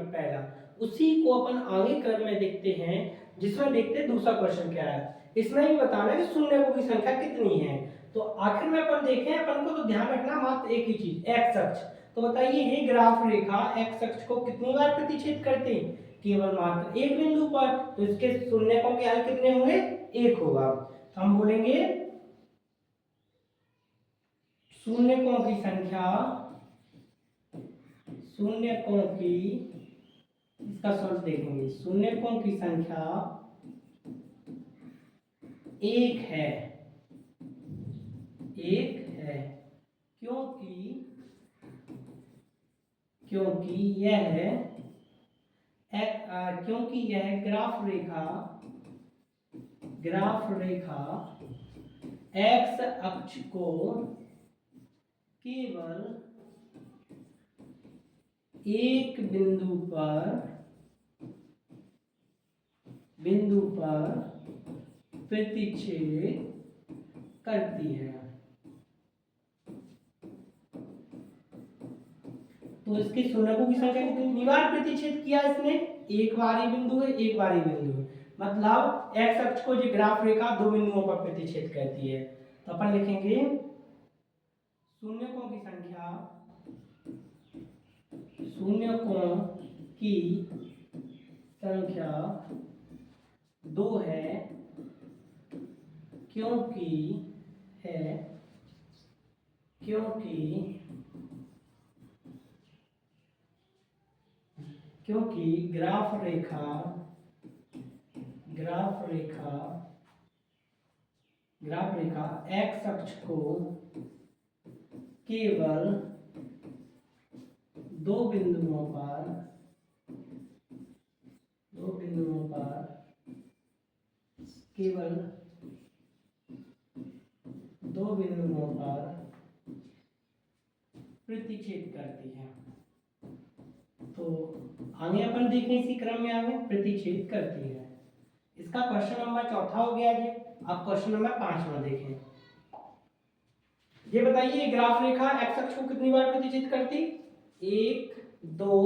पहला, उसी को अपन आगे क्रम में देखते हैं, जिसमें देखते हैं दूसरा क्वेश्चन क्या है। इसमें भी बताना है कि शून्यकों की संख्या कितनी है। तो आखिर में अपन देखें, अपन को तो ध्यान रखना मात्र एक ही चीज, एक्स अक्ष। तो बताइए ये ग्राफ रेखा एक्स अक्ष को कितनी बार प्रतिच्छेद करती है? केवल मात्र एक बिंदु पर। तो इसके शून्यकों के हल कितने होंगे? एक होगा। तो हम बोलेंगे शून्यकों की संख्या, शून्यकों की, इसका सोल्व देखेंगे, शून्यकों की संख्या एक है, एक है, क्योंकि क्योंकि यह ग्राफ रेखा एक्स अक्ष को केवल एक बिंदु पर प्रतिच्छेद करती है। तो इसके शून्यकों की संख्या कितनी बार प्रतिच्छेद किया इसने? एक बार ही बिंदु है, एक बार ही बिंदु है, मतलब एक्स अक्ष को जो ग्राफ रेखा दो बिंदुओं पर प्रतिच्छेद करती है। तो अपन लिखेंगे शून्यकों की संख्या दो है, क्योंकि ग्राफ रेखा एक्स अक्ष को केवल दो बिंदुओं पर प्रतिच्छेद करती है। तो आगे अपन देखें, इसी क्रम में आगे प्रतिच्छेद करती है। इसका क्वेश्चन नंबर चौथा हो गया जी। अब क्वेश्चन नंबर 5वां देखें। ये बताइए ग्राफ रेखा एक्स अक्ष को कितनी बार प्रतिच्छेद करती? 1 2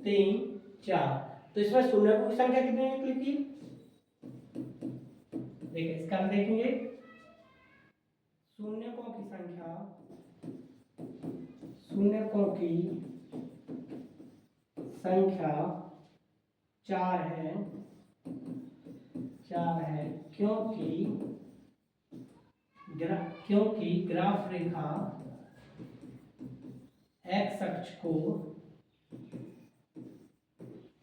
3 4। तो इसमें शून्यकों की संख्या कितनी निकली थी? देखिए इसका हम देखेंगे, शून्यकों की संख्या 4 है, क्योंकि ग्राफ रेखा एक्स अक्ष को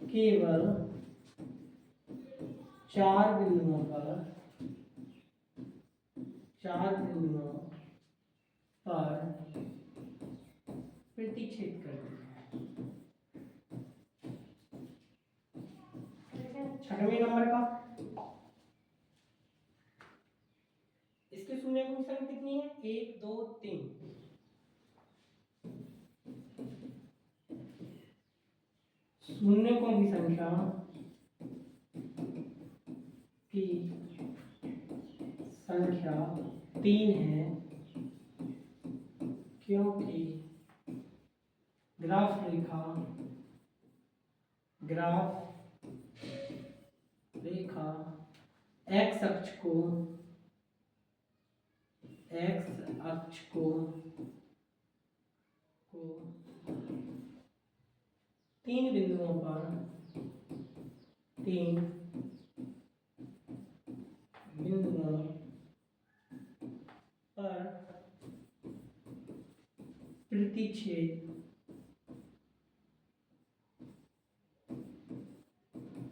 केवल 4 बिंदुओं पर प्रतिच्छेद करती है। 6वें नंबर का, इसके शून्यकों की संख्या कितनी है? 1 2 3। शून्यकों की संख्या तीन है, क्योंकि ग्राफ रेखा एक्स अक्ष को तीन बिंदुओं पर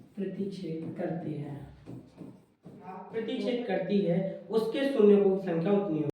प्रतिच्छेद करती है, उसके शून्यकों की संख्या उतनी